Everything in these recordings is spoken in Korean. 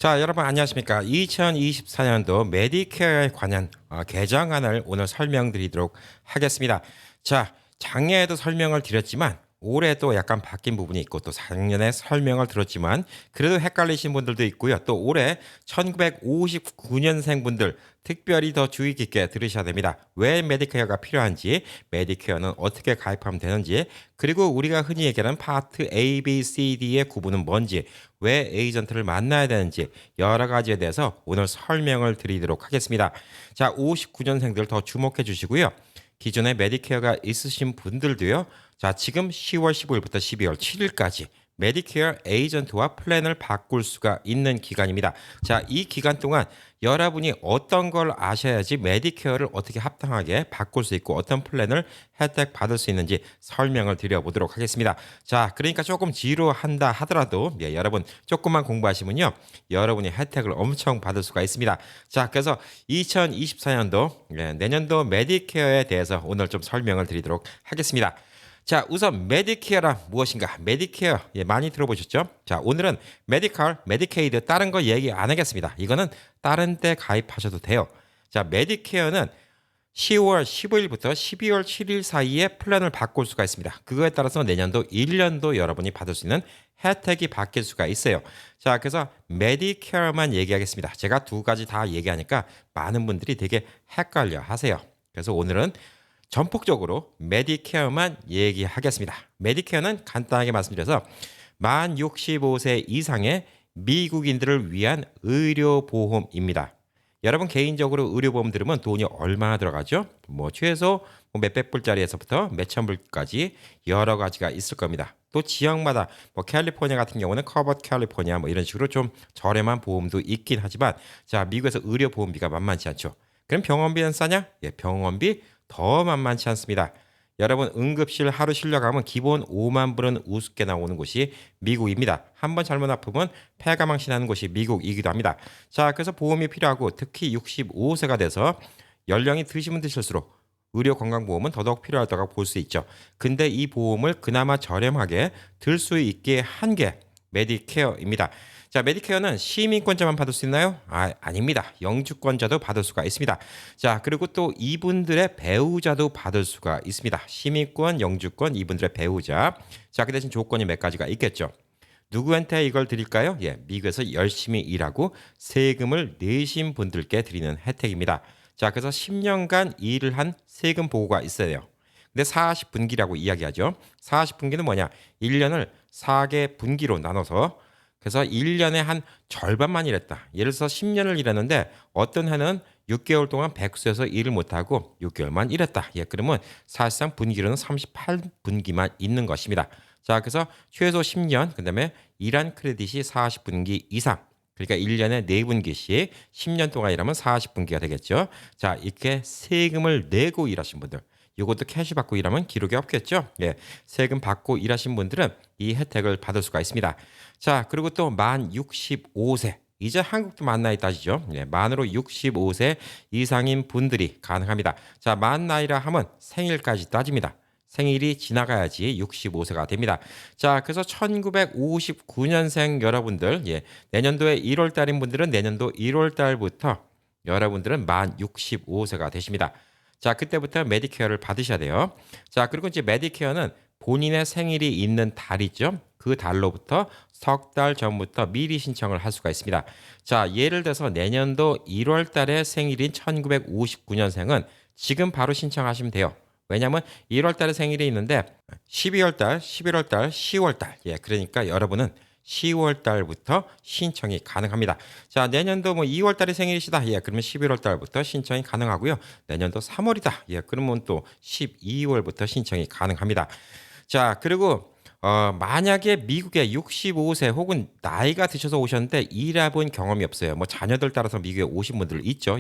자, 여러분 안녕하십니까? 2024년도 메디케어에 관한 개정안을 오늘 설명드리도록 하겠습니다. 자, 작년에도 설명을 드렸지만 올해도 약간 바뀐 부분이 있고 또 작년에 설명을 들었지만 그래도 헷갈리신 분들도 있고요. 또 올해 1959년생 분들 특별히 더 주의 깊게 들으셔야 됩니다. 왜 메디케어가 필요한지, 메디케어는 어떻게 가입하면 되는지, 그리고 우리가 흔히 얘기하는 파트 A, B, C, D의 구분은 뭔지, 왜 에이전트를 만나야 되는지 여러 가지에 대해서 오늘 설명을 드리도록 하겠습니다. 자, 59년생들 더 주목해 주시고요. 기존에 메디케어가 있으신 분들도요. 자, 지금 10월 15일부터 12월 7일까지 메디케어 에이전트와 플랜을 바꿀 수가 있는 기간입니다. 자, 이 기간 동안 여러분이 어떤 걸 아셔야지 메디케어를 어떻게 합당하게 바꿀 수 있고 어떤 플랜을 혜택 받을 수 있는지 설명을 드려보도록 하겠습니다. 자, 그러니까 조금 지루한다 하더라도 여러분 조금만 공부하시면요. 여러분이 혜택을 엄청 받을 수가 있습니다. 자, 그래서 2024년도 내년도 메디케어에 대해서 오늘 좀 설명을 드리도록 하겠습니다. 자, 우선 메디케어란 무엇인가? 메디케어 많이 들어보셨죠? 자, 오늘은 메디컬, 메디케이드 다른 거 얘기 안 하겠습니다. 이거는 다른 때 가입하셔도 돼요. 자, 메디케어는 10월 15일부터 12월 7일 사이에 플랜을 바꿀 수가 있습니다. 그거에 따라서 내년도 1년도 여러분이 받을 수 있는 혜택이 바뀔 수가 있어요. 자, 그래서 메디케어만 얘기하겠습니다. 제가 두 가지 다 얘기하니까 많은 분들이 되게 헷갈려 하세요. 그래서 오늘은 전폭적으로 메디케어만 얘기하겠습니다. 메디케어는 간단하게 말씀드려서 만 65세 이상의 미국인들을 위한 의료보험입니다. 여러분 개인적으로 의료보험 들으면 돈이 얼마나 들어가죠? 뭐 최소 몇백 불짜리에서부터 몇천 불까지 여러 가지가 있을 겁니다. 또 지역마다 뭐 캘리포니아 같은 경우는 커버드 캘리포니아 뭐 이런 식으로 좀 저렴한 보험도 있긴 하지만 자, 미국에서 의료보험비가 만만치 않죠. 그럼 병원비는 싸냐? 병원비 더 만만치 않습니다. 여러분 응급실 하루 실려가면 기본 5만 불은 우습게 나오는 곳이 미국입니다. 한번 잘못 아프면 폐가망신 하는 곳이 미국이기도 합니다. 자, 그래서 보험이 필요하고 특히 65세가 돼서 연령이 드시면 드실수록 의료 건강보험은 더더욱 필요하다고 볼 수 있죠. 근데 이 보험을 그나마 저렴하게 들 수 있게 한 게 메디케어입니다. 자, 메디케어는 시민권자만 받을 수 있나요? 아닙니다. 영주권자도 받을 수가 있습니다. 자, 그리고 또 이분들의 배우자도 받을 수가 있습니다. 시민권, 영주권, 이분들의 배우자. 자, 그 대신 조건이 몇 가지가 있겠죠. 누구한테 이걸 드릴까요? 미국에서 열심히 일하고 세금을 내신 분들께 드리는 혜택입니다. 자, 그래서 10년간 일을 한 세금 보고가 있어야 돼요. 근데 40분기라고 이야기하죠. 40분기는 뭐냐? 1년을 4개 분기로 나눠서 그래서 1년에 한 절반만 일했다. 예를 들어서 10년을 일했는데 어떤 해는 6개월 동안 백수여서 일을 못하고 6개월만 일했다. 그러면 사실상 분기로는 38분기만 있는 것입니다. 자, 그래서 최소 10년, 그 다음에 일한 크레딧이 40분기 이상. 그러니까 1년에 4분기씩 10년 동안 일하면 40분기가 되겠죠. 자, 이렇게 세금을 내고 일하신 분들. 이것도 캐시 받고 일하면 기록이 없겠죠. 세금 받고 일하신 분들은 이 혜택을 받을 수가 있습니다. 자, 그리고 또 만 65세. 이제 한국도 만 나이 따지죠. 만으로 65세 이상인 분들이 가능합니다. 자, 만 나이라 하면 생일까지 따집니다. 생일이 지나가야지 65세가 됩니다. 자, 그래서 1959년생 여러분들, 내년도에 1월 달인 분들은 내년도 1월 달부터 여러분들은 만 65세가 되십니다. 자, 그때부터 메디케어를 받으셔야 돼요. 자, 그리고 이제 메디케어는 본인의 생일이 있는 달이죠. 그 달로부터 석 달 전부터 미리 신청을 할 수가 있습니다. 자, 예를 들어서 내년도 1월 달에 생일인 1959년생은 지금 바로 신청하시면 돼요. 왜냐하면 1월 달에 생일이 있는데 12월 달, 11월 달, 10월 달. 그러니까 여러분은 10월 달부터 신청이 가능합니다. 자, 내년도 뭐 2월 달에 생일이시다. 그러면 11월 달부터 신청이 가능하고요. 내년도 3월이다. 그러면 또 12월부터 신청이 가능합니다. 자, 그리고 만약에 미국에 65세 혹은 나이가 드셔서 오셨는데 일해본 경험이 없어요. 뭐 자녀들 따라서 미국에 오신 분들 있죠.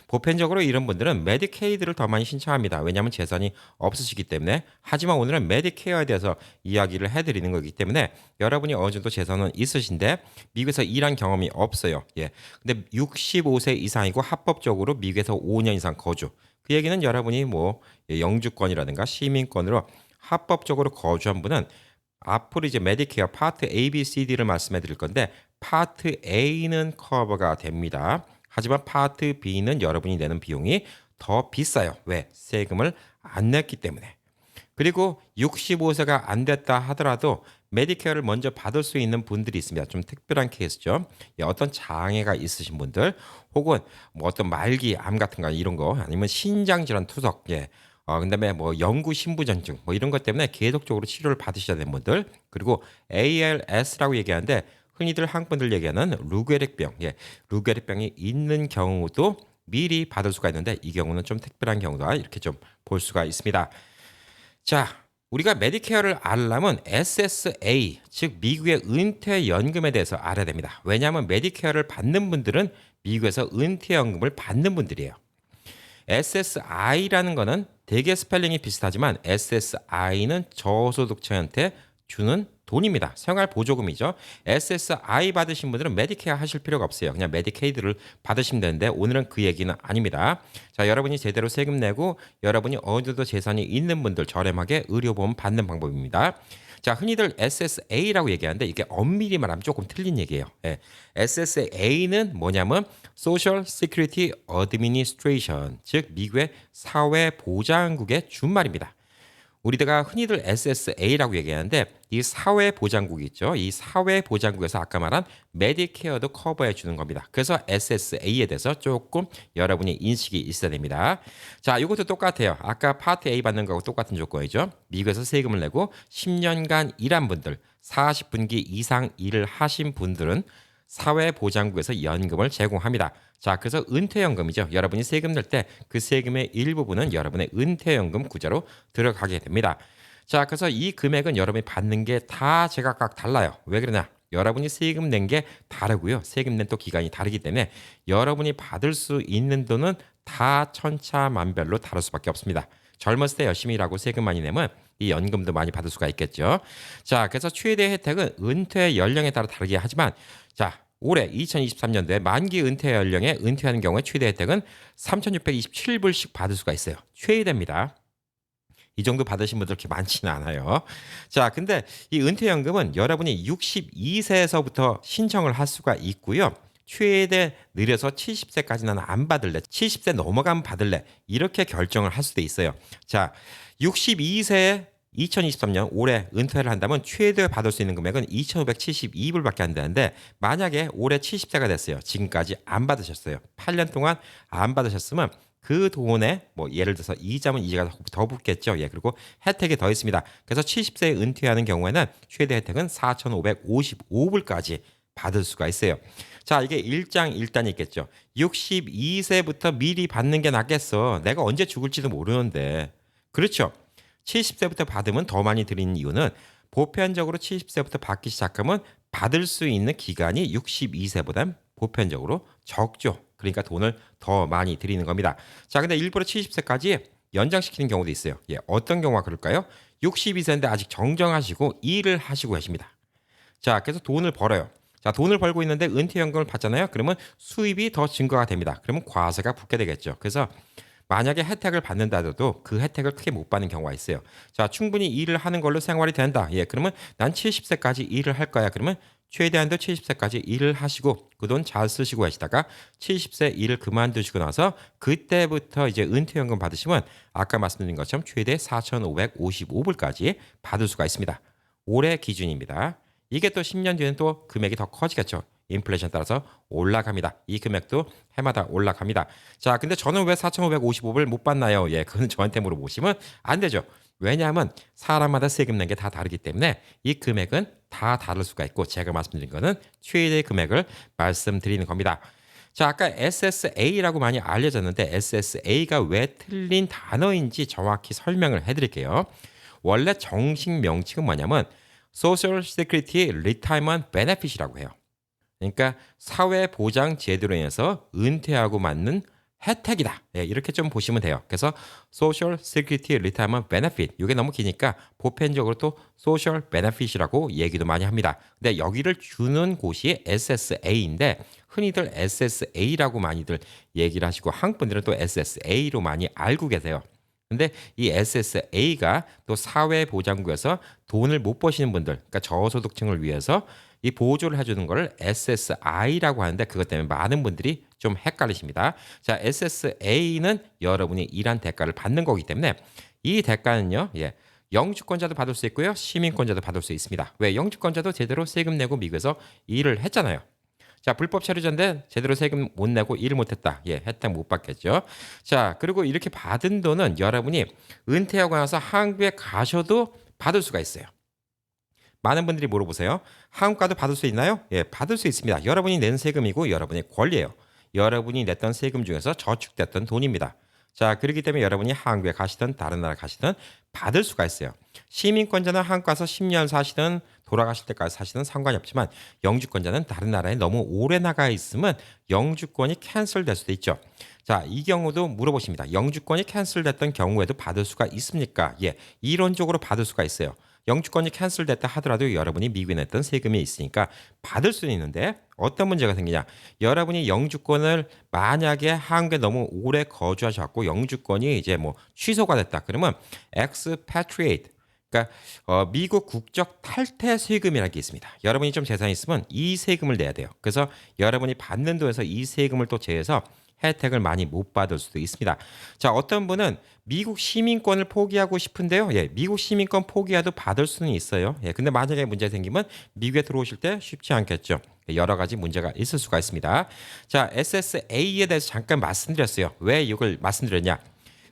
보편적으로 이런 분들은 메디케이드를 더 많이 신청합니다. 왜냐하면 재산이 없으시기 때문에. 하지만 오늘은 메디케어에 대해서 이야기를 해드리는 거기 때문에 여러분이 어느 정도 재산은 있으신데 미국에서 일한 경험이 없어요. 근데 65세 이상이고 합법적으로 미국에서 5년 이상 거주. 그 얘기는 여러분이 뭐 영주권이라든가 시민권으로 합법적으로 거주한 분은 앞으로 이제 메디케어 파트 A, B, C, D를 말씀해 드릴 건데 파트 A는 커버가 됩니다. 하지만 파트 B는 여러분이 내는 비용이 더 비싸요. 왜? 세금을 안 냈기 때문에. 그리고 65세가 안 됐다 하더라도 메디케어를 먼저 받을 수 있는 분들이 있습니다. 좀 특별한 케이스죠. 예, 어떤 장애가 있으신 분들 혹은 뭐 어떤 말기 암 같은 거 이런 거 아니면 신장 질환 투석 예. 그다음에 뭐 영구 신부전증 뭐 이런 것 때문에 계속적으로 치료를 받으셔야 되는 분들 그리고 ALS라고 얘기하는데 흔히들 한국 분들 얘기하는 루게릭병 예. 루게릭병이 있는 경우도 미리 받을 수가 있는데 이 경우는 좀 특별한 경우다 이렇게 좀 볼 수가 있습니다. 자, 우리가 메디케어를 알려면 SSA, 즉 미국의 은퇴연금에 대해서 알아야 됩니다. 왜냐하면 메디케어를 받는 분들은 미국에서 은퇴연금을 받는 분들이에요. SSI라는 거는 대개 스펠링이 비슷하지만 SSI는 저소득자한테 주는 돈입니다. 생활보조금이죠. SSI 받으신 분들은 메디케어 하실 필요가 없어요. 그냥 메디케이드를 받으시면 되는데 오늘은 그 얘기는 아닙니다. 자, 여러분이 제대로 세금 내고 여러분이 어느 정도 재산이 있는 분들 저렴하게 의료보험 받는 방법입니다. 자, 흔히들 SSA라고 얘기하는데 이게 엄밀히 말하면 조금 틀린 얘기예요. 예. SSA는 뭐냐면 Social Security Administration, 즉 미국의 사회보장국의 준말입니다. 우리가 흔히들 SSA라고 얘기하는데 이 사회보장국이 있죠. 이 사회보장국에서 아까 말한 메디케어도 커버해 주는 겁니다. 그래서 SSA에 대해서 조금 여러분이 인식이 있어야 됩니다. 자, 이것도 똑같아요. 아까 파트 A 받는 거하고 똑같은 조건이죠. 미국에서 세금을 내고 10년간 일한 분들, 40분기 이상 일을 하신 분들은 사회보장국에서 연금을 제공합니다. 자, 그래서 은퇴연금이죠. 여러분이 세금 낼 때 그 세금의 일부분은 여러분의 은퇴연금 구좌로 들어가게 됩니다. 자, 그래서 이 금액은 여러분이 받는 게 다 제각각 달라요. 왜 그러냐? 여러분이 세금 낸 게 다르고요. 세금 낸 또 기간이 다르기 때문에 여러분이 받을 수 있는 돈은 다 천차만별로 다를 수밖에 없습니다. 젊었을 때 열심히 일하고 세금 많이 내면 이 연금도 많이 받을 수가 있겠죠. 자, 그래서 최대 혜택은 은퇴 연령에 따라 다르게 하지만 자, 올해 2023년도에 만기 은퇴 연령에 은퇴하는 경우에 최대 혜택은 3,627불씩 받을 수가 있어요. 최대입니다. 이 정도 받으신 분들 그렇게 많지는 않아요. 자, 근데 이 은퇴연금은 여러분이 62세에서부터 신청을 할 수가 있고요. 최대 느려서 70세까지 나는 안 받을래. 70세 넘어가면 받을래. 이렇게 결정을 할 수도 있어요. 자, 62세에 2023년 올해 은퇴를 한다면 최대 받을 수 있는 금액은 2,572불밖에 안 되는데 만약에 올해 70세가 됐어요. 지금까지 안 받으셨어요. 8년 동안 안 받으셨으면 그 돈에 뭐 예를 들어서 이자면 이자가 더 붙겠죠. 예, 그리고 혜택이 더 있습니다. 그래서 70세에 은퇴하는 경우에는 최대 혜택은 4,555불까지 받을 수가 있어요. 자, 이게 일장일단이 있겠죠. 62세부터 미리 받는 게 낫겠어. 내가 언제 죽을지도 모르는데. 그렇죠. 70세부터 받으면 더 많이 드리는 이유는 보편적으로 70세부터 받기 시작하면 받을 수 있는 기간이 62세보단 보편적으로 적죠. 그러니까 돈을 더 많이 드리는 겁니다. 자, 근데 일부러 70세까지 연장시키는 경우도 있어요. 예, 어떤 경우가 그럴까요? 62세인데 아직 정정하시고 일을 하시고 계십니다. 자, 그래서 돈을 벌어요. 자, 돈을 벌고 있는데 은퇴연금을 받잖아요. 그러면 수입이 더 증가가 됩니다. 그러면 과세가 붙게 되겠죠. 그래서 만약에 혜택을 받는다 하더라도 그 혜택을 크게 못 받는 경우가 있어요. 자, 충분히 일을 하는 걸로 생활이 된다. 예, 그러면 난 70세까지 일을 할 거야. 그러면 최대한도 70세까지 일을 하시고 그 돈 잘 쓰시고 하시다가 70세 일을 그만두시고 나서 그때부터 이제 은퇴연금 받으시면 아까 말씀드린 것처럼 최대 4,555불까지 받을 수가 있습니다. 올해 기준입니다. 이게 또 10년 뒤에는 또 금액이 더 커지겠죠. 인플레이션 따라서 올라갑니다. 이 금액도 해마다 올라갑니다. 자, 근데 저는 왜 4,555불 못 받나요? 예, 그건 저한테 물어보시면 안 되죠. 왜냐하면 사람마다 세금 낸 게 다 다르기 때문에 이 금액은 다 다를 수가 있고 제가 말씀드린 거는 최대 금액을 말씀드리는 겁니다. 자, 아까 SSA라고 많이 알려졌는데 SSA가 왜 틀린 단어인지 정확히 설명을 해드릴게요. 원래 정식 명칭은 뭐냐면 Social Security Retirement Benefit이라고 해요. 그러니까 사회보장 제도로 인해서 은퇴하고 맞는 혜택이다. 예, 이렇게 좀 보시면 돼요. 그래서 Social Security Retirement Benefit 이게 너무 기니까 보편적으로 또 Social Benefit이라고 얘기도 많이 합니다. 근데 여기를 주는 곳이 SSA인데 흔히들 SSA라고 많이들 얘기를 하시고 한국 분들은 또 SSA로 많이 알고 계세요. 근데 이 SSA가 또 사회보장국에서 돈을 못 버시는 분들, 그러니까 저소득층을 위해서 이 보조를 해주는 거를 SSI라고 하는데 그것 때문에 많은 분들이 좀 헷갈리십니다. 자, SSA는 여러분이 일한 대가를 받는 거기 때문에 이 대가는요, 영주권자도 받을 수 있고요, 시민권자도 받을 수 있습니다. 왜? 영주권자도 제대로 세금 내고 미국에서 일을 했잖아요. 자, 불법 체류자인데 제대로 세금 못 내고 일을 못했다. 혜택 못 받겠죠. 자, 그리고 이렇게 받은 돈은 여러분이 은퇴하고 나서 한국에 가셔도 받을 수가 있어요. 많은 분들이 물어보세요. 한국 가도 받을 수 있나요? 받을 수 있습니다. 여러분이 낸 세금이고 여러분의 권리예요. 여러분이 냈던 세금 중에서 저축됐던 돈입니다. 자, 그렇기 때문에 여러분이 한국에 가시든 다른 나라 가시든 받을 수가 있어요. 시민권자는 한국 가서 10년 사시든 돌아가실 때까지 사시든 상관이 없지만 영주권자는 다른 나라에 너무 오래 나가 있으면 영주권이 캔슬될 수도 있죠. 자, 이 경우도 물어보십니다. 영주권이 캔슬됐던 경우에도 받을 수가 있습니까? 이론적으로 받을 수가 있어요. 영주권이 캔슬됐다 하더라도 여러분이 미국에 냈던 세금이 있으니까 받을 수는 있는데 어떤 문제가 생기냐. 여러분이 영주권을 만약에 한국에 너무 오래 거주하셨고 영주권이 이제 뭐 취소가 됐다. 그러면 expatriate, 그러니까 미국 국적 탈퇴 세금이라는 게 있습니다. 여러분이 좀 재산이 있으면 이 세금을 내야 돼요. 그래서 여러분이 받는 돈에서 이 세금을 또 제해서 혜택을 많이 못 받을 수도 있습니다. 자, 어떤 분은 미국 시민권을 포기하고 싶은데요. 미국 시민권 포기해도 받을 수는 있어요. 근데 만약에 문제 생기면 미국에 들어오실 때 쉽지 않겠죠. 여러 가지 문제가 있을 수가 있습니다. 자, SSA에 대해서 잠깐 말씀드렸어요. 왜 이걸 말씀드렸냐?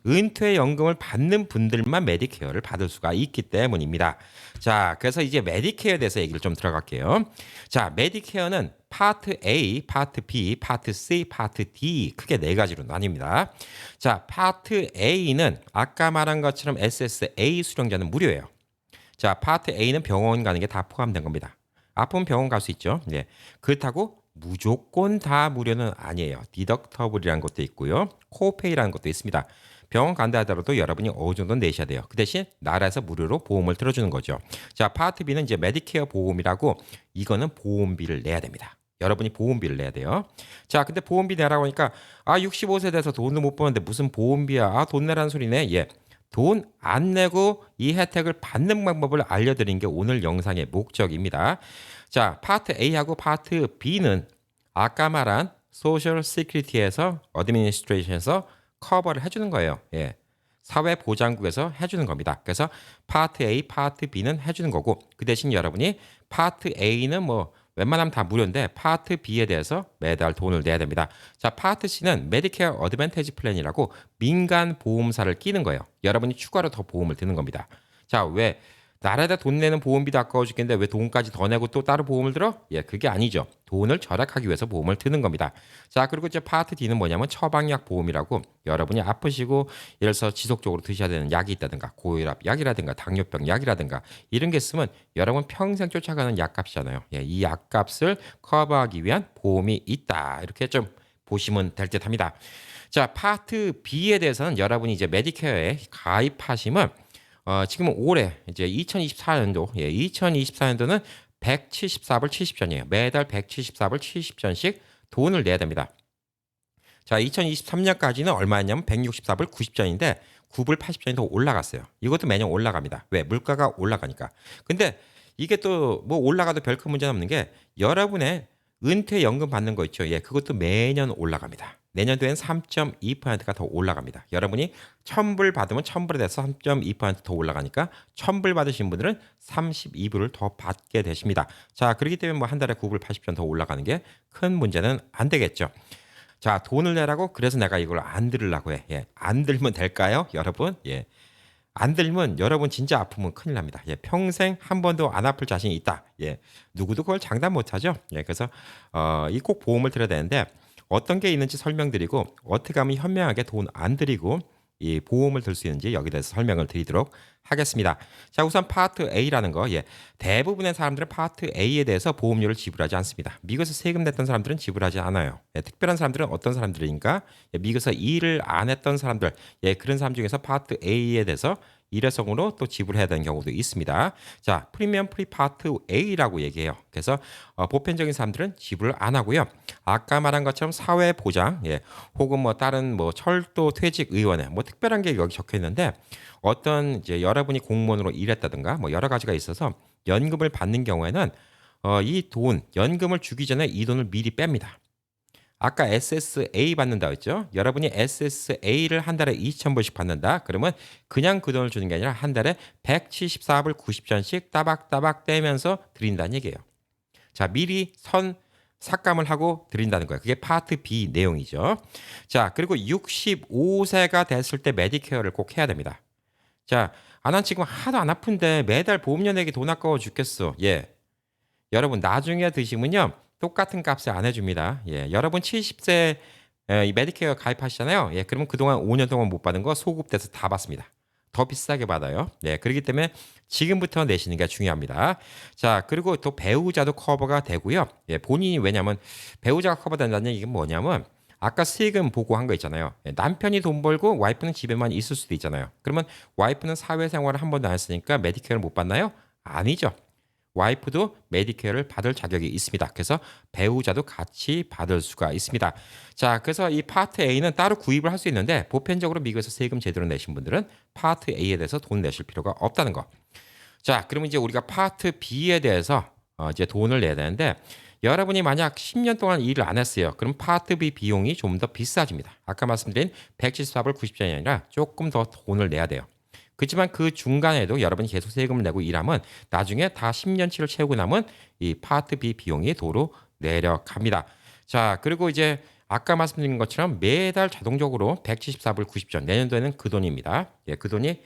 은퇴연금을 받는 분들만 메디케어를 받을 수가 있기 때문입니다. 자, 그래서 이제 메디케어에 대해서 얘기를 좀 들어갈게요. 자, 메디케어는 파트 A, 파트 B, 파트 C, 파트 D 크게 네 가지로 나뉩니다. 자, 파트 A는 아까 말한 것처럼 SSA 수령자는 무료예요. 자, 파트 A는 병원 가는 게 다 포함된 겁니다. 아프면 병원 갈 수 있죠. 그렇다고 무조건 다 무료는 아니에요. 디덕터블이라는 것도 있고요. 코페이라는 것도 있습니다. 병원 간다 하더라도 여러분이 어느 정도 내셔야 돼요. 그 대신 나라에서 무료로 보험을 들어주는 거죠. 자, 파트 B는 이제 메디케어 보험이라고 이거는 보험비를 내야 됩니다. 여러분이 보험비를 내야 돼요. 자, 근데 보험비 내라고 하니까 65세 돼서 돈도 못 버는데 무슨 보험비야? 돈 내라는 소리네. 돈 안 내고 이 혜택을 받는 방법을 알려드린 게 오늘 영상의 목적입니다. 자, 파트 A하고 파트 B는 아까 말한 소셜 시큐리티에서 어드미니스트레이션에서 커버를 해주는 거예요. 사회보장국에서 해주는 겁니다. 그래서 파트 A, 파트 B는 해주는 거고 그 대신 여러분이 파트 A는 뭐 웬만하면 다 무료인데 파트 B에 대해서 매달 돈을 내야 됩니다. 자, 파트 C는 메디케어 어드밴티지 플랜이라고 민간 보험사를 끼는 거예요. 여러분이 추가로 더 보험을 드는 겁니다. 자, 왜 나라에다 돈 내는 보험비도 아까워 죽겠는데 왜 돈까지 더 내고 또 따로 보험을 들어? 그게 아니죠. 돈을 절약하기 위해서 보험을 드는 겁니다. 자, 그리고 이제 파트 D는 뭐냐면 처방약 보험이라고 여러분이 아프시고 예를 들어서 지속적으로 드셔야 되는 약이 있다든가 고혈압 약이라든가 당뇨병 약이라든가 이런 게 있으면 여러분 평생 쫓아가는 약값이잖아요. 이 약값을 커버하기 위한 보험이 있다. 이렇게 좀 보시면 될 듯 합니다. 자, 파트 B에 대해서는 여러분이 이제 메디케어에 가입하시면 지금은 올해 이제 2024년도, 2024년도는 174불 70전이에요. 매달 174불 70전씩 돈을 내야 됩니다. 자, 2023년까지는 얼마였냐면 164불 90전인데 9불 80전이 더 올라갔어요. 이것도 매년 올라갑니다. 왜? 물가가 올라가니까. 근데 이게 또 뭐 올라가도 별 큰 문제는 없는 게 여러분의 은퇴연금 받는 거 있죠. 그것도 매년 올라갑니다. 내년도엔 3.2%가 더 올라갑니다. 여러분이 1,000불 받으면 1,000불에 대해서 3.2%더 올라가니까 1,000불 받으신 분들은 32불을 더 받게 되십니다. 자, 그렇기 때문에 뭐 한 달에 9불 80전 더 올라가는 게 큰 문제는 안 되겠죠. 자, 돈을 내라고 그래서 내가 이걸 안 들으려고 해. 안 들면 될까요, 여러분? 안 들면 여러분 진짜 아프면 큰일 납니다. 평생 한 번도 안 아플 자신이 있다. 누구도 그걸 장담 못 하죠. 그래서 이 꼭 보험을 들어야 되는데 어떤 게 있는지 설명드리고 어떻게 하면 현명하게 돈 안 들이고 이 보험을 들 수 있는지 여기 대해서 설명을 드리도록 하겠습니다. 자, 우선 파트 A라는 거, 대부분의 사람들은 파트 A에 대해서 보험료를 지불하지 않습니다. 미국에서 세금 냈던 사람들은 지불하지 않아요. 특별한 사람들은 어떤 사람들인가? 미국에서 일을 안 했던 사람들, 그런 사람 중에서 파트 A에 대해서 일회성으로 또 지불해야 되는 경우도 있습니다. 자, 프리미엄 프리 파트 A라고 얘기해요. 그래서 보편적인 사람들은 지불을 안 하고요. 아까 말한 것처럼 사회 보장, 예, 혹은 뭐 다른 뭐 철도 퇴직 의원회, 뭐 특별한 게 여기 적혀 있는데 어떤 이제 여러분이 공무원으로 일했다든가 뭐 여러 가지가 있어서 연금을 받는 경우에는 이 돈, 연금을 주기 전에 이 돈을 미리 뺍니다. 아까 SSA 받는다 했죠? 여러분이 SSA를 한 달에 2,000불씩 받는다. 그러면 그냥 그 돈을 주는 게 아니라 한 달에 174불 90전씩 따박따박 떼면서 드린다는 얘기예요. 자, 미리 삭감을 하고 드린다는 거예요. 그게 파트 B 내용이죠. 자, 그리고 65세가 됐을 때 메디케어를 꼭 해야 됩니다. 자, 난 지금 하도 안 아픈데 매달 보험료 내기 돈 아까워 죽겠어. 예. 여러분 나중에 드시면요. 똑같은 값을 안 해줍니다. 예. 여러분 70세 이 메디케어 가입하시잖아요. 예. 그러면 그동안 5년 동안 못 받은 거 소급돼서 다 받습니다. 더 비싸게 받아요. 네, 그렇기 때문에 지금부터 내시는 게 중요합니다. 자, 그리고 또 배우자도 커버가 되고요. 예, 본인이 왜냐면 배우자가 커버된다는 얘기가 뭐냐면 아까 세금 보고한 거 있잖아요. 예, 남편이 돈 벌고 와이프는 집에만 있을 수도 있잖아요. 그러면 와이프는 사회생활을 한 번도 안 했으니까 메디케어를 못 받나요? 아니죠. 와이프도 메디케어를 받을 자격이 있습니다. 그래서 배우자도 같이 받을 수가 있습니다. 자, 그래서 이 파트 A는 따로 구입을 할 수 있는데 보편적으로 미국에서 세금 제대로 내신 분들은 파트 A에 대해서 돈 내실 필요가 없다는 거. 자, 그러면 이제 우리가 파트 B에 대해서 이제 돈을 내야 되는데 여러분이 만약 10년 동안 일을 안 했어요. 그럼 파트 B 비용이 좀 더 비싸집니다. 아까 말씀드린 174불 90전이 아니라 조금 더 돈을 내야 돼요. 그렇지만 그 중간에도 여러분이 계속 세금을 내고 일하면 나중에 다 10년치를 채우고 나면 이 파트 B 비용이 도로 내려갑니다. 자, 그리고 이제 아까 말씀드린 것처럼 매달 자동적으로 174불 90전 내년도에는 그 돈입니다. 예, 그 돈이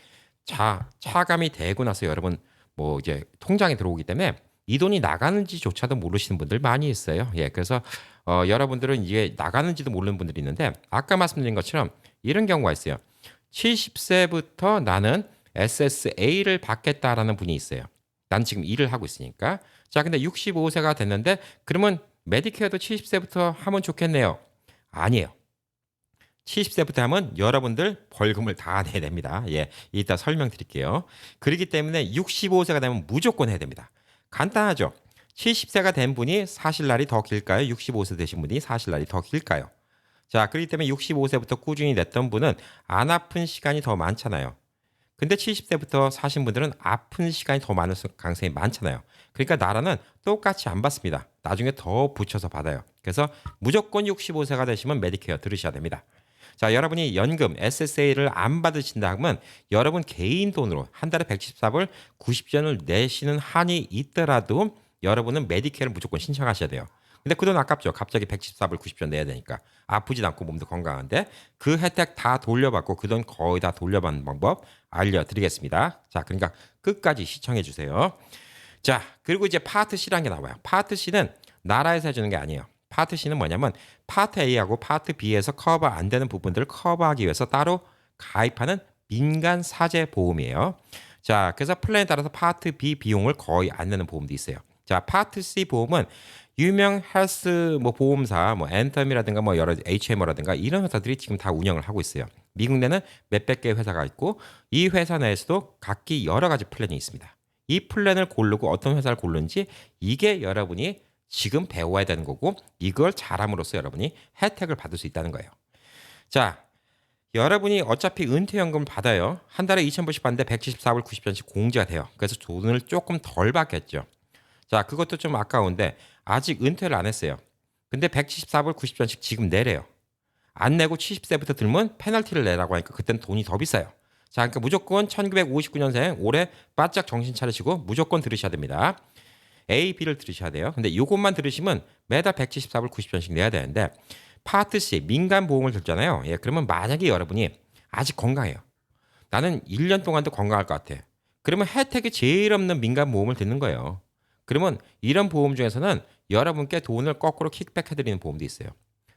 차감이 되고 나서 여러분 뭐 이제 통장에 들어오기 때문에 이 돈이 나가는지조차도 모르시는 분들 많이 있어요. 예, 그래서 여러분들은 이게 나가는지도 모르는 분들이 있는데 아까 말씀드린 것처럼 이런 경우가 있어요. 70세부터 나는 SSA를 받겠다라는 분이 있어요. 난 지금 일을 하고 있으니까. 자, 근데 65세가 됐는데 그러면 메디케어도 70세부터 하면 좋겠네요. 아니에요. 70세부터 하면 여러분들 벌금을 다 내야 됩니다. 예, 이따 설명드릴게요. 그렇기 때문에 65세가 되면 무조건 해야 됩니다. 간단하죠. 70세가 된 분이 사실 날이 더 길까요? 65세 되신 분이 사실 날이 더 길까요? 자, 그렇기 때문에 65세부터 꾸준히 냈던 분은 안 아픈 시간이 더 많잖아요. 근데 70세부터 사신 분들은 아픈 시간이 더 많을 가능성이 많잖아요. 그러니까 나라는 똑같이 안 받습니다. 나중에 더 붙여서 받아요. 그래서 무조건 65세가 되시면 메디케어 들으셔야 됩니다. 자, 여러분이 연금 SSA를 안 받으신다 하면 여러분 개인 돈으로 한 달에 114불 90전을 내시는 한이 있더라도 여러분은 메디케어를 무조건 신청하셔야 돼요. 근데 그 돈 아깝죠. 갑자기 114불 90전 내야 되니까. 아프진 않고 몸도 건강한데 그 혜택 다 돌려받고 그 돈 거의 다 돌려받는 방법 알려드리겠습니다. 자, 그러니까 끝까지 시청해 주세요. 자, 그리고 이제 파트 C라는 게 나와요. 파트 C는 나라에서 해주는 게 아니에요. 파트 C는 뭐냐면 파트 A하고 파트 B에서 커버 안 되는 부분들을 커버하기 위해서 따로 가입하는 민간 사제 보험이에요. 자, 그래서 플랜에 따라서 파트 B 비용을 거의 안 내는 보험도 있어요. 자, 파트 C 보험은 유명 헬스 뭐 보험사 뭐 앤텀이라든가 뭐 여러 HMO라든가 이런 회사들이 지금 다 운영을 하고 있어요. 미국 내는 몇백 개의 회사가 있고 이 회사 내에서도 각기 여러 가지 플랜이 있습니다. 이 플랜을 고르고 어떤 회사를 고르는지 이게 여러분이 지금 배워야 되는 거고 이걸 잘함으로써 여러분이 혜택을 받을 수 있다는 거예요. 자, 여러분이 어차피 은퇴연금을 받아요. 한 달에 2,000불씩 받는데 174불 90전씩 공제가 돼요. 그래서 돈을 조금 덜 받겠죠. 자, 그것도 좀 아까운데 아직 은퇴를 안 했어요. 근데 174불 90전씩 지금 내래요. 안 내고 70세부터 들면 페널티를 내라고 하니까 그때는 돈이 더 비싸요. 자, 그러니까 무조건 1959년생 올해 바짝 정신 차리시고 무조건 들으셔야 됩니다. A, B를 들으셔야 돼요. 근데 이것만 들으시면 매달 174불 90전씩 내야 되는데 파트 C 민간 보험을 들잖아요. 예, 그러면 만약에 여러분이 아직 건강해요. 나는 1년 동안도 건강할 것 같아. 그러면 혜택이 제일 없는 민간 보험을 듣는 거예요. 그러면 이런 보험 중에서는 여러분께 돈을 거꾸로 킥백해드리는 보험도 있어요.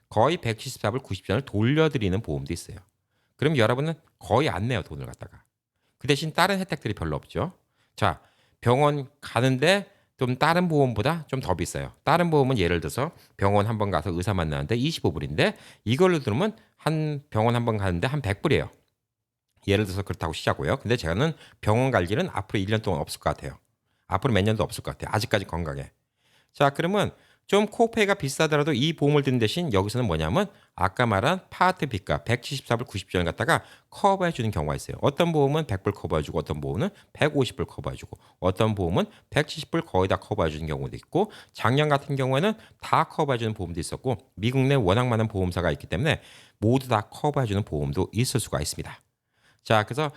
거의 174불 90전을 돌려드리는 보험도 있어요. 그럼 여러분은 거의 안 내요, 돈을 갖다가. 그 대신 다른 혜택들이 별로 없죠. 자, 병원 가는데 좀 다른 보험보다 좀 더 비싸요. 다른 보험은 예를 들어서 병원 한 번 가서 의사 만나는데 25불인데 이걸로 들으면 한 병원 한 번 가는데 한 100불이에요. 예를 들어서 그렇다고 시자고요. 근데 저는 병원 갈 일은 앞으로 1년 동안 없을 것 같아요. 앞으로 몇 년도 없을 것 같아요. 아직까지 건강해. 자, 그러면 좀 코페이가 비싸더라도 이 보험을 드는 대신 여기서는 뭐냐면 아까 말한 파트 B가 174불 90전을 갖다가 커버해 주는 경우가 있어요. 어떤 보험은 100불 커버해 주고 어떤 보험은 150불 커버해 주고 어떤 보험은 170불 거의 다 커버해 주는 경우도 있고 작년 같은 경우에는 다 커버해 주는 보험도 있었고 미국 내 워낙 많은 보험사가 있기 때문에 모두 다 커버해 주는 보험도 있을 수가 있습니다. 자, 그래서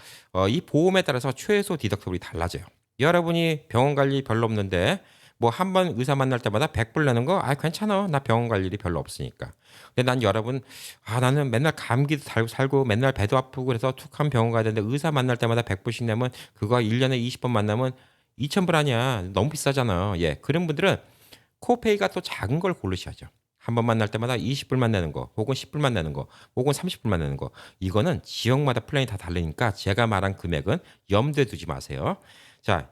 이 보험에 따라서 최소 디덕터블이 달라져요. 여러분이 병원 갈 일이 별로 없는데 뭐 한 번 의사 만날 때마다 100불 내는 거, 아 괜찮아. 나 병원 갈 일이 별로 없으니까. 근데 난 여러분, 아 나는 맨날 감기도 살고 맨날 배도 아프고 그래서 툭 하면 병원 가야 되는데 의사 만날 때마다 100불씩 내면 그거 1년에 20번 만나면 2,000불 아니야. 너무 비싸잖아. 예, 그런 분들은 코페이가 또 작은 걸 고르셔야죠. 한 번 만날 때마다 20불만 내는 거, 혹은 10불만 내는 거, 혹은 30불만 내는 거. 이거는 지역마다 플랜이 다 다르니까 제가 말한 금액은 염두에 두지 마세요. 자,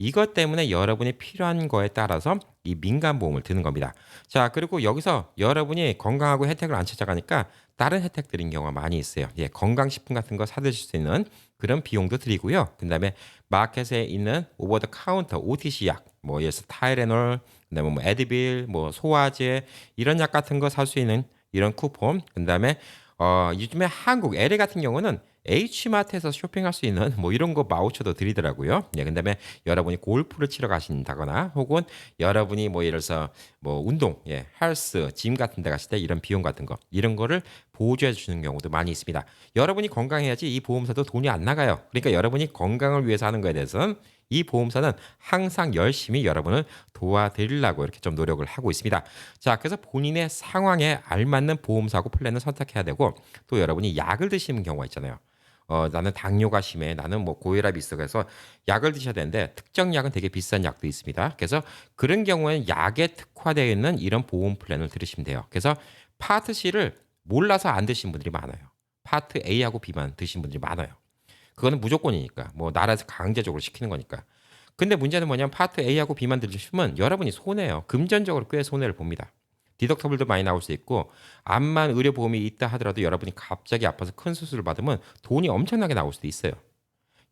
이것 때문에 여러분이 필요한 거에 따라서 이 민간 보험을 드는 겁니다. 자, 그리고 여기서 여러분이 건강하고 혜택을 안 찾아가니까 다른 혜택 드린 경우가 많이 있어요. 예, 건강식품 같은 거 사드실 수 있는 그런 비용도 드리고요. 그다음에 마켓에 있는 오버 더 카운터 OTC 약, 뭐 예를 들어서 타이레놀, 그다음에 뭐 에드빌, 뭐 소화제 이런 약 같은 거 살 수 있는 이런 쿠폰. 그다음에 요즘에 한국 LA 같은 경우는 H마트에서 쇼핑할 수 있는 뭐 이런 거 바우처도 드리더라고요. 예, 그다음에 여러분이 골프를 치러 가신다거나 혹은 여러분이 뭐 예를 들어서 뭐 운동, 예, 헬스, 짐 같은 데 가실 때 이런 비용 같은 거 이런 거를 보조해 주는 경우도 많이 있습니다. 여러분이 건강해야지 이 보험사도 돈이 안 나가요. 그러니까 여러분이 건강을 위해서 하는 거에 대해서는 이 보험사는 항상 열심히 여러분을 도와드리려고 이렇게 좀 노력을 하고 있습니다. 자, 그래서 본인의 상황에 알맞는 보험사고 플랜을 선택해야 되고 또 여러분이 약을 드시는 경우가 있잖아요. 나는 당뇨가 심해. 나는 뭐 고혈압이 있어. 그래서 약을 드셔야 되는데 특정 약은 되게 비싼 약도 있습니다. 그래서 그런 경우에는 약에 특화되어 있는 이런 보험 플랜을 들으시면 돼요. 그래서 파트 C를 몰라서 안 드신 분들이 많아요. 파트 A하고 B만 드신 분들이 많아요. 그거는 무조건이니까. 뭐 나라에서 강제적으로 시키는 거니까. 근데 문제는 뭐냐면 파트 A하고 B만 들으시면 여러분이 손해요. 금전적으로 꽤 손해를 봅니다. 디덕터블도 많이 나올 수 있고 암만 의료보험이 있다 하더라도 여러분이 갑자기 아파서 큰 수술을 받으면 돈이 엄청나게 나올 수도 있어요.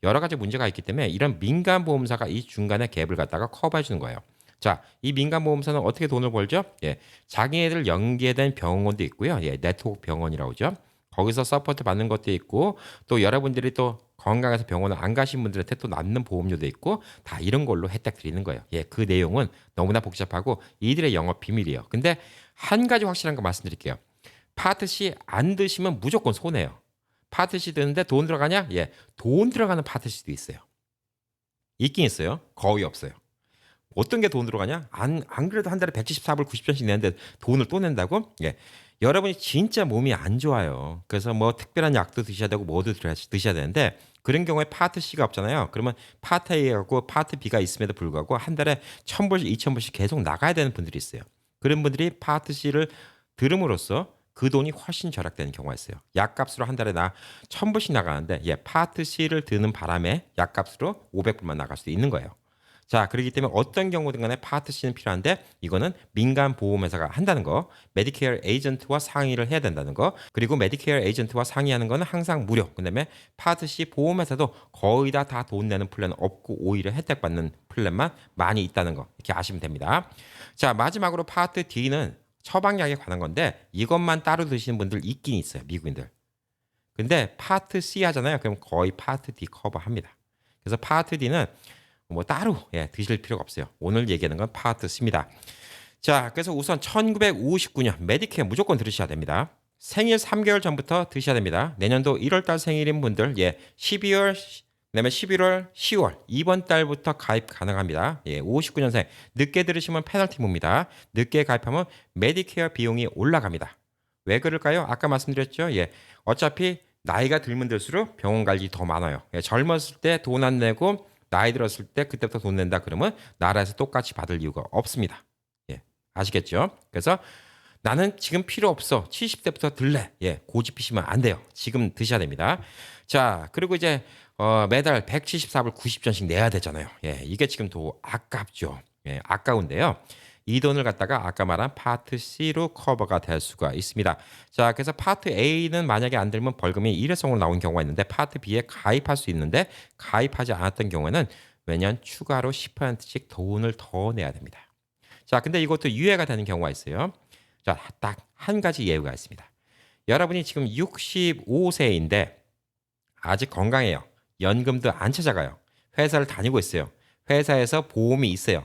여러 가지 문제가 있기 때문에 이런 민간 보험사가 이 중간에 갭을 갖다가 커버해 주는 거예요. 자, 이 민간 보험사는 어떻게 돈을 벌죠? 예, 자기네들 연계된 병원도 있고요. 예, 네트워크 병원이라고 하죠. 거기서 서포트 받는 것도 있고 또 여러분들이 또 건강해서 병원을 안 가신 분들한테 또 남는 보험료도 있고 다 이런 걸로 혜택 드리는 거예요. 예, 그 내용은 너무나 복잡하고 이들의 영업 비밀이에요. 근데 한 가지 확실한 거 말씀드릴게요. 파트 C 안 드시면 무조건 손해요. 파트 C 드는데 돈 들어가냐? 예, 돈 들어가는 파트 C도 있어요. 있긴 있어요. 거의 없어요. 어떤 게 돈 들어가냐? 안 그래도 한 달에 174불 90전씩 내는데 돈을 또 낸다고? 예. 여러분이 진짜 몸이 안 좋아요. 그래서 뭐 특별한 약도 드셔야 되고 뭐도 드셔야 되는데 그런 경우에 파트 C가 없잖아요. 그러면 파트 A하고 파트 B가 있음에도 불구하고 한 달에 1,000불, 2,000불씩 계속 나가야 되는 분들이 있어요. 그런 분들이 파트 C를 들음으로써 그 돈이 훨씬 절약되는 경우가 있어요. 약값으로 한 달에 나 1,000불씩 나가는데 예, 파트 C를 드는 바람에 약값으로 500불만 나갈 수도 있는 거예요. 자, 그렇기 때문에 어떤 경우든 간에 파트 C는 필요한데 이거는 민간 보험회사가 한다는 거, 메디케어 에이전트와 상의를 해야 된다는 거, 그리고 메디케어 에이전트와 상의하는 거는 항상 무료. 그다음에 파트 C 보험회사도 거의 다 돈 내는 플랜 없고 오히려 혜택 받는 플랜만 많이 있다는 거 이렇게 아시면 됩니다. 자, 마지막으로 파트 D는 처방약에 관한 건데 이것만 따로 드시는 분들 있긴 있어요. 미국인들. 근데 파트 C 하잖아요. 그럼 거의 파트 D 커버합니다. 그래서 파트 D는 뭐 따로 예, 드실 필요가 없어요. 오늘 얘기하는 건 파트 C입니다. 자, 그래서 우선 1959년 메디케어 무조건 들으셔야 됩니다. 생일 3개월 전부터 드셔야 됩니다. 내년도 1월 달 생일인 분들 예, 12월 그다음에 11월, 10월 이번 달부터 가입 가능합니다. 예, 59년생 늦게 들으시면 페널티 묻니다. 늦게 가입하면 메디케어 비용이 올라갑니다. 왜 그럴까요? 아까 말씀드렸죠. 예, 어차피 나이가 들면 들수록 병원 갈 일이 더 많아요. 예, 젊었을 때 돈 안 내고 나이 들었을 때 그때부터 돈 낸다 그러면 나라에서 똑같이 받을 이유가 없습니다. 예, 아시겠죠? 그래서 나는 지금 필요 없어. 70대부터 들래. 예, 고집피시면 안 돼요. 지금 드셔야 됩니다. 자, 그리고 이제 매달 174불 90전씩 내야 되잖아요. 예, 이게 지금 더 아깝죠. 예, 아까운데요. 이 돈을 갖다가 아까 말한 파트 C로 커버가 될 수가 있습니다. 자, 그래서 파트 A는 만약에 안 들면 벌금이 일회성으로 나온 경우가 있는데 파트 B에 가입할 수 있는데 가입하지 않았던 경우에는 매년 추가로 10%씩 돈을 더 내야 됩니다. 자, 근데 이것도 유예가 되는 경우가 있어요. 자, 딱 한 가지 예외가 있습니다. 여러분이 지금 65세인데 아직 건강해요. 연금도 안 찾아가요. 회사를 다니고 있어요. 회사에서 보험이 있어요.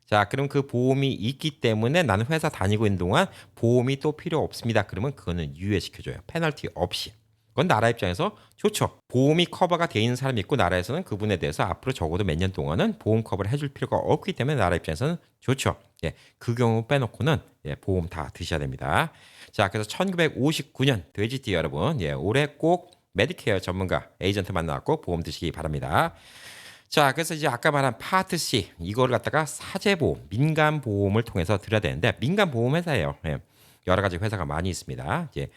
자, 그럼 그 보험이 있기 때문에 나는 회사 다니고 있는 동안 보험이 또 필요 없습니다. 그러면 그거는 유예시켜줘요. 페널티 없이. 그건 나라 입장에서 좋죠. 보험이 커버가 돼 있는 사람이 있고 나라에서는 그분에 대해서 앞으로 적어도 몇 년 동안은 보험 커버를 해줄 필요가 없기 때문에 나라 입장에서는 좋죠. 예, 그 경우 빼놓고는 예, 보험 다 드셔야 됩니다. 자, 그래서 1959년 돼지띠 여러분, 예, 올해 꼭 메디케어 전문가 에이전트 만나고 보험 드시기 바랍니다. 자, 그래서 이제 아까 말한 파트 C 이거를 갖다가 사제보험, 민간보험을 통해서 들어야 되는데 민간보험 회사예요. 예. 여러 가지 회사가 많이 있습니다. 이제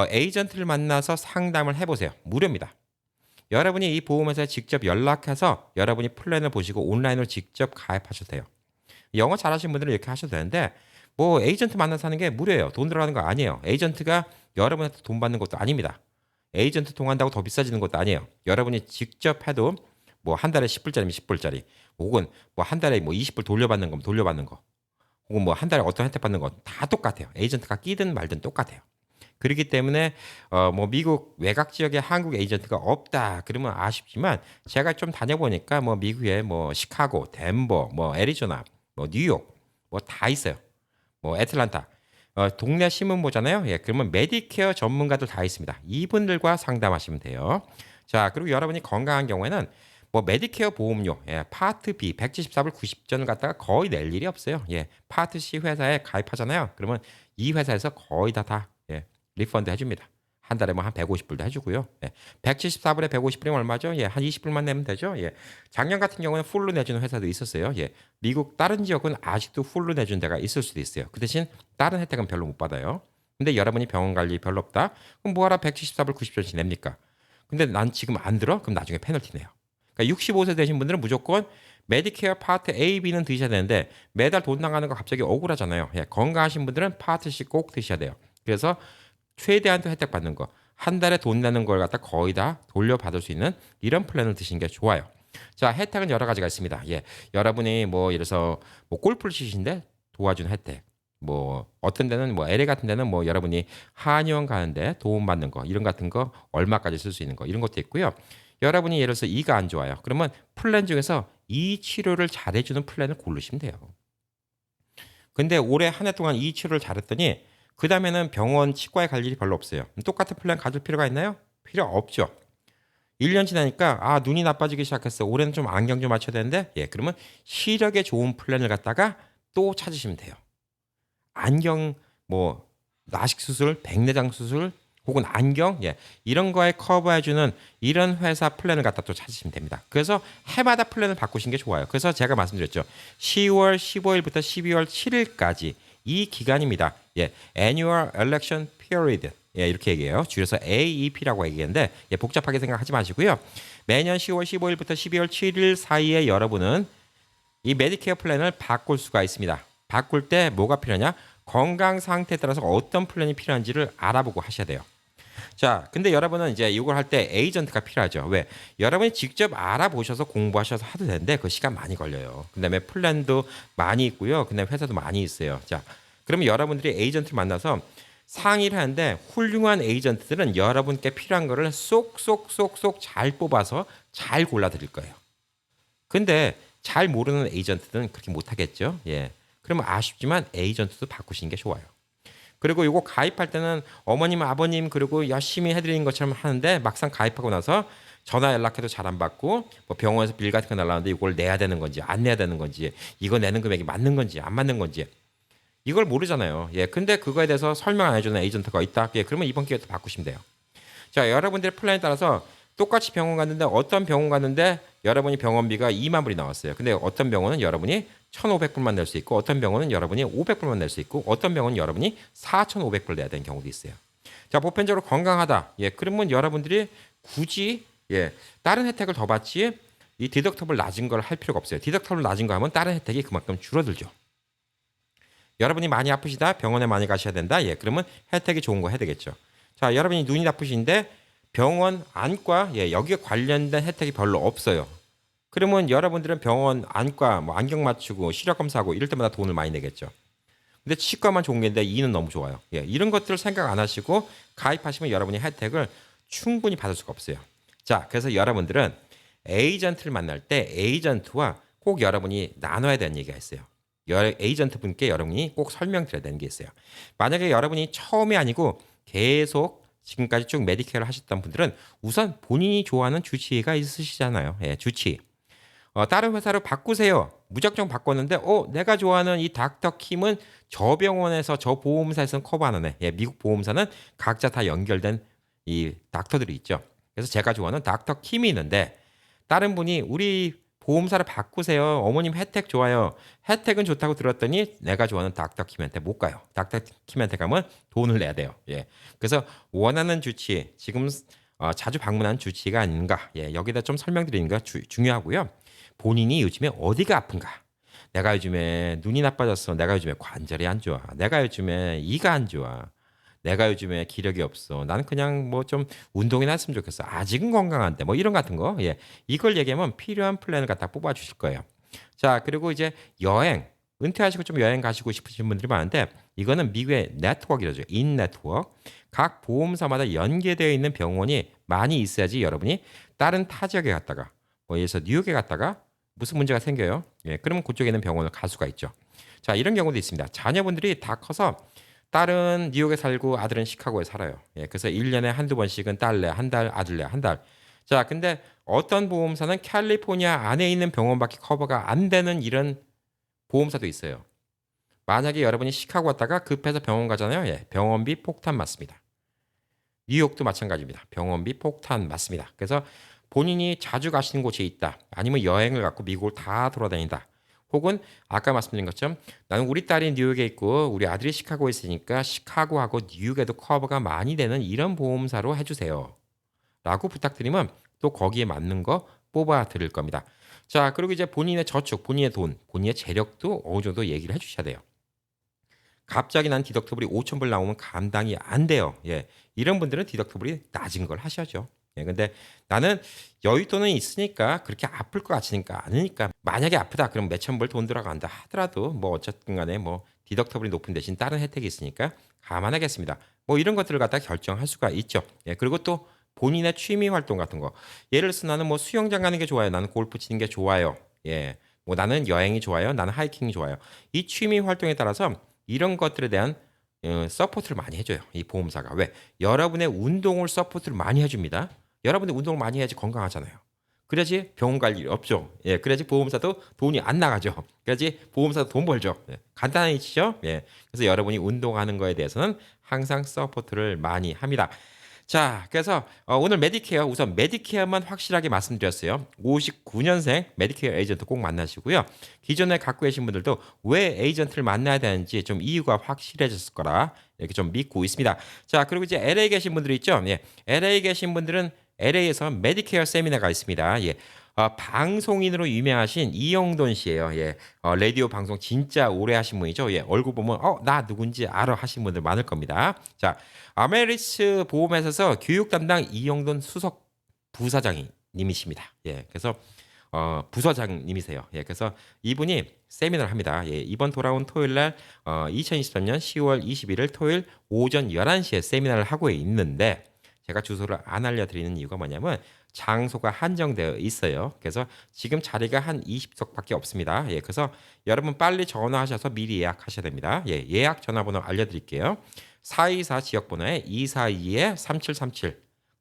에이전트를 만나서 상담을 해보세요. 무료입니다. 여러분이 이 보험회사에 직접 연락해서 여러분이 플랜을 보시고 온라인으로 직접 가입하셔도 돼요. 영어 잘하시는 분들은 이렇게 하셔도 되는데 뭐 에이전트 만나서 하는 게 무료예요. 돈 들어가는 거 아니에요. 에이전트가 여러분한테 돈 받는 것도 아닙니다. 에이전트 통한다고 더 비싸지는 것도 아니에요. 여러분이 직접 해도 뭐 한 달에 10불짜리면 10불짜리 혹은 뭐 한 달에 뭐 20불 돌려받는 거면 돌려받는 거 혹은 뭐 한 달에 어떤 혜택 받는 거 다 똑같아요. 에이전트가 끼든 말든 똑같아요. 그렇기 때문에 뭐 미국 외곽 지역에 한국 에이전트가 없다 그러면 아쉽지만 제가 좀 다녀보니까 뭐 미국에 뭐 시카고, 덴버, 뭐 애리조나, 뭐 뉴욕 뭐 다 있어요. 뭐 애틀란타 동네 신문 보잖아요. 예, 그러면 메디케어 전문가들 다 있습니다. 이분들과 상담하시면 돼요. 자, 그리고 여러분이 건강한 경우에는 뭐 메디케어 보험료, 예, 파트 B 174불 90전을 갖다가 거의 낼 일이 없어요. 예, 파트 C 회사에 가입하잖아요. 그러면 이 회사에서 거의 다 예, 리펀드 해줍니다. 한 달에 뭐 한 150불도 해주고요. 예, 174불에 150불이면 얼마죠? 예, 한 20불만 내면 되죠. 예, 작년 같은 경우는 풀로 내주는 회사도 있었어요. 예, 미국 다른 지역은 아직도 풀로 내주는 데가 있을 수도 있어요. 그 대신 다른 혜택은 별로 못 받아요. 근데 여러분이 병원 관리 별로 없다? 그럼 뭐하러 174불 90전씩 냅니까? 근데 난 지금 안 들어? 그럼 나중에 페널티 내요. 그러니까 65세 되신 분들은 무조건 메디케어 파트 A, B는 드셔야 되는데 매달 돈 나가는 거 갑자기 억울하잖아요. 예, 건강하신 분들은 파트 C 꼭 드셔야 돼요. 그래서 최대한도 혜택 받는 거. 한 달에 돈 내는 걸 갖다 거의 다 돌려받을 수 있는 이런 플랜을 드시는 게 좋아요. 자, 혜택은 여러 가지가 있습니다. 예, 여러분이 뭐 예를 들어서 뭐 골프를 치시는데 도와주는 혜택. 뭐 어떤 데는 뭐 LA 같은 데는 뭐 여러분이 한의원 가는데 도움 받는 거 이런 같은 거 얼마까지 쓸 수 있는 거 이런 것도 있고요. 여러분이 예를 들어서 이가 안 좋아요. 그러면 플랜 중에서 이 치료를 잘해주는 플랜을 고르시면 돼요. 근데 올해 한 해 동안 이 치료를 잘했더니 그 다음에는 병원 치과에 갈 일이 별로 없어요. 똑같은 플랜 가질 필요가 있나요? 필요 없죠. 1년 지나니까 아 눈이 나빠지기 시작했어. 올해는 좀 안경 좀 맞춰야 되는데 예 그러면 시력에 좋은 플랜을 갖다가 또 찾으시면 돼요. 안경 뭐 라식 수술, 백내장 수술 혹은 안경 예 이런 거에 커버해주는 이런 회사 플랜을 갖다 또 찾으시면 됩니다. 그래서 해마다 플랜을 바꾸신 게 좋아요. 그래서 제가 말씀드렸죠. 10월 15일부터 12월 7일까지 이 기간입니다. 예, Annual Election Period. 예, 이렇게 얘기해요. 줄여서 AEP라고 얘기하는데 예, 복잡하게 생각하지 마시고요. 매년 10월 15일부터 12월 7일 사이에 여러분은 이 메디케어 플랜을 바꿀 수가 있습니다. 바꿀 때 뭐가 필요하냐? 건강 상태에 따라서 어떤 플랜이 필요한지를 알아보고 하셔야 돼요. 자, 근데 여러분은 이제 이걸 할 때 에이전트가 필요하죠. 왜? 여러분이 직접 알아보셔서 공부하셔서 하도 되는데 그 시간 많이 걸려요. 그다음에 플랜도 많이 있고요. 그다음에 회사도 많이 있어요. 자, 그러면 여러분들이 에이전트를 만나서 상의를 하는데 훌륭한 에이전트들은 여러분께 필요한 거를 쏙쏙쏙쏙 잘 뽑아서 잘 골라 드릴 거예요. 근데 잘 모르는 에이전트들은 그렇게 못 하겠죠. 예. 그러면 아쉽지만 에이전트도 바꾸시는 게 좋아요. 그리고 이거 가입할 때는 어머님, 아버님 그리고 열심히 해드리는 것처럼 하는데 막상 가입하고 나서 전화 연락해도 잘 안 받고 뭐 병원에서 빌 같은 거 날라오는데 이걸 내야 되는 건지 안 내야 되는 건지 이거 내는 금액이 맞는 건지 안 맞는 건지 이걸 모르잖아요. 예, 근데 그거에 대해서 설명 안 해주는 에이전트가 있다. 예, 그러면 이번 기회에 또 바꾸시면 돼요. 자, 여러분들의 플랜에 따라서 똑같이 병원 갔는데 어떤 병원 갔는데 여러분이 병원비가 2만 불이 나왔어요. 근데 어떤 병원은 여러분이 1,500불만 낼 수 있고 어떤 병원은 여러분이 500불만 낼 수 있고 어떤 병원은 여러분이 4,500불 내야 되는 경우도 있어요. 자, 보편적으로 건강하다. 예, 그러면 여러분들이 굳이 예, 다른 혜택을 더 받지 이 디덕터블 낮은 걸 할 필요가 없어요. 디덕터블 낮은 거 하면 다른 혜택이 그만큼 줄어들죠. 여러분이 많이 아프시다 병원에 많이 가셔야 된다. 예, 그러면 혜택이 좋은 거 해야 되겠죠. 자, 여러분이 눈이 나쁘신데 병원 안과 예, 여기에 관련된 혜택이 별로 없어요. 그러면 여러분들은 병원 안과 뭐 안경 맞추고 시력 검사하고 이럴 때마다 돈을 많이 내겠죠. 근데 치과만 좋은 게 있는데 이는 너무 좋아요. 예, 이런 것들을 생각 안 하시고 가입하시면 여러분이 혜택을 충분히 받을 수가 없어요. 자, 그래서 여러분들은 에이전트를 만날 때 에이전트와 꼭 여러분이 나눠야 되는 얘기가 있어요. 에이전트 분께 여러분이 꼭 설명드려야 되는 게 있어요. 만약에 여러분이 처음이 아니고 계속 지금까지 쭉 메디케어를 하셨던 분들은 우선 본인이 좋아하는 주치의가 있으시잖아요. 예, 주치의. 다른 회사로 바꾸세요. 무작정 바꿨는데, 내가 좋아하는 이 닥터 킴은 저 병원에서 저 보험사에서는 커버 안 하네. 예, 미국 보험사는 각자 다 연결된 이 닥터들이 있죠. 그래서 제가 좋아하는 닥터 킴이 있는데, 다른 분이 우리 보험사를 바꾸세요. 어머님 혜택 좋아요. 혜택은 좋다고 들었더니 내가 좋아하는 닥터 킴한테 못 가요. 닥터 킴한테 가면 돈을 내야 돼요. 예. 그래서 원하는 주치의, 지금 자주 방문하는 주치의가 아닌가. 예, 여기다 좀 설명드리는 거 중요하고요. 본인이 요즘에 어디가 아픈가? 내가 요즘에 눈이 나빠졌어. 내가 요즘에 관절이 안 좋아. 내가 요즘에 이가 안 좋아. 내가 요즘에 기력이 없어. 나는 그냥 뭐 좀 운동이나 했으면 좋겠어. 아직은 건강한데 뭐 이런 같은 거. 예. 이걸 얘기하면 필요한 플랜을 갖다 뽑아 주실 거예요. 자, 그리고 이제 여행. 은퇴하시고 좀 여행 가시고 싶으신 분들이 많은데 이거는 미국의 네트워크이라죠. 인 네트워크. 각 보험사마다 연계되어 있는 병원이 많이 있어야지 여러분이 다른 타 지역에 갔다가 뭐 예를 들어서 뉴욕에 갔다가 무슨 문제가 생겨요. 예, 그러면 그쪽에 있는 병원을 갈 수가 있죠. 자, 이런 경우도 있습니다. 자녀분들이 다 커서 딸은 뉴욕에 살고 아들은 시카고에 살아요. 예, 그래서 1년에 한두 번씩은 딸내 한 달, 아들내 한 달. 자, 근데 어떤 보험사는 캘리포니아 안에 있는 병원밖에 커버가 안 되는 이런 보험사도 있어요. 만약에 여러분이 시카고 왔다가 급해서 병원 가잖아요. 예, 병원비 폭탄 맞습니다. 뉴욕도 마찬가지입니다. 병원비 폭탄 맞습니다. 그래서 본인이 자주 가시는 곳이 있다. 아니면 여행을 갖고 미국을 다 돌아다닌다. 혹은 아까 말씀드린 것처럼 나는 우리 딸이 뉴욕에 있고 우리 아들이 시카고에 있으니까 시카고하고 뉴욕에도 커버가 많이 되는 이런 보험사로 해주세요. 라고 부탁드리면 또 거기에 맞는 거 뽑아 드릴 겁니다. 자, 그리고 이제 본인의 저축, 본인의 돈, 본인의 재력도 어느 정도 얘기를 해주셔야 돼요. 갑자기 난 디덕터블이 5천 불 나오면 감당이 안 돼요. 예. 이런 분들은 디덕터블이 낮은 걸 하셔야죠. 예. 근데 나는 여윳돈은 있으니까 그렇게 아플 것 같으니까 않으니까 만약에 아프다 그럼 몇천 불 돈 들어간다 하더라도 뭐 어쨌든 간에 뭐 디덕터블이 높은 대신 다른 혜택이 있으니까 감안하겠습니다. 뭐 이런 것들을 갖다 결정할 수가 있죠. 예. 그리고 또 본인의 취미 활동 같은 거. 예를 들어서 나는 뭐 수영장 가는 게 좋아요. 나는 골프 치는 게 좋아요. 예. 뭐 나는 여행이 좋아요. 나는 하이킹이 좋아요. 이 취미 활동에 따라서 이런 것들에 대한 서포트를 많이 해줘요. 이 보험사가. 왜? 여러분의 운동을 서포트를 많이 해줍니다. 여러분이 운동을 많이 해야지 건강하잖아요. 그래야지 병원 갈 일이 없죠. 예, 그래야지 보험사도 돈이 안 나가죠. 그래야지 보험사도 돈 벌죠. 예, 간단한 이치죠. 예, 그래서 여러분이 운동하는 거에 대해서는 항상 서포트를 많이 합니다. 자, 그래서 오늘 메디케어 우선 메디케어만 확실하게 말씀드렸어요. 59년생 메디케어 에이전트 꼭 만나시고요. 기존에 갖고 계신 분들도 왜 에이전트를 만나야 되는지 좀 이유가 확실해졌을 거라 이렇게 좀 믿고 있습니다. 자, 그리고 이제 LA 계신 분들 있죠. 예. LA 계신 분들은 LA에서 메디케어 세미나가 있습니다. 예. 방송인으로 유명하신 이영돈 씨예요. 예. 라디오 방송 진짜 오래 하신 분이죠. 예. 얼굴 보면 나 누군지 알아 하신 분들 많을 겁니다. 자, 아메리츠 보험회사에서 교육 담당 이영돈 수석 부사장이 님이십니다. 예. 그래서 부서장님이세요. 예. 그래서 이분이 세미나를 합니다. 예. 이번 돌아온 토요일 날 2023년 10월 21일 토요일 오전 11시에 세미나를 하고 있는데 제가 주소를 안 알려드리는 이유가 뭐냐면 장소가 한정되어 있어요. 그래서 지금 자리가 한 20석밖에 없습니다. 예, 그래서 여러분 빨리 전화하셔서 미리 예약하셔야 됩니다. 예, 예약 전화번호 알려드릴게요. 424 지역번호에 242-3737.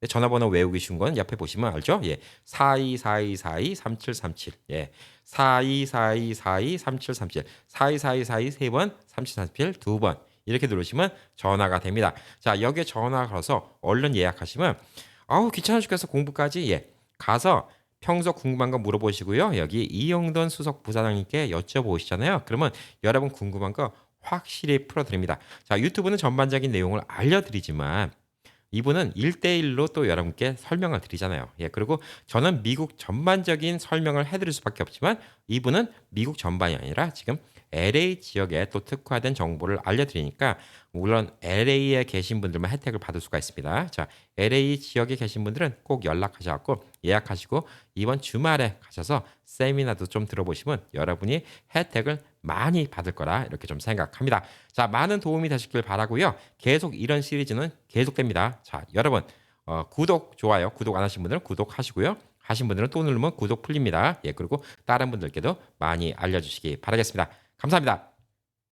전화번호 외우기 쉬운 건 옆에 보시면 알죠? 예, 4242423737. 예, 4242423737. 424242 3번, 3737 2번. 이렇게 누르시면 전화가 됩니다. 자, 여기에 전화 걸어서 얼른 예약하시면 귀찮아 죽겠어 공부까지 가서 평소 궁금한 거 물어보시고요. 여기 이영돈 수석 부사장님께 여쭤보시잖아요. 그러면 여러분 궁금한 거 확실히 풀어드립니다. 자, 유튜브는 전반적인 내용을 알려드리지만 이분은 1대1로 또 여러분께 설명을 드리잖아요. 예, 그리고 저는 미국 전반적인 설명을 해드릴 수밖에 없지만 이분은 미국 전반이 아니라 지금 LA 지역에 또 특화된 정보를 알려드리니까 물론 LA에 계신 분들만 혜택을 받을 수가 있습니다. 자, LA 지역에 계신 분들은 꼭 연락하셔갖고 예약하시고 이번 주말에 가셔서 세미나도 좀 들어보시면 여러분이 혜택을 많이 받을 거라 이렇게 좀 생각합니다. 자, 많은 도움이 되시길 바라고요. 계속 이런 시리즈는 계속됩니다. 자, 여러분 구독, 좋아요, 구독 안 하신 분들은 구독하시고요. 하신 분들은 또 누르면 구독 풀립니다. 예, 그리고 다른 분들께도 많이 알려주시기 바라겠습니다. 감사합니다.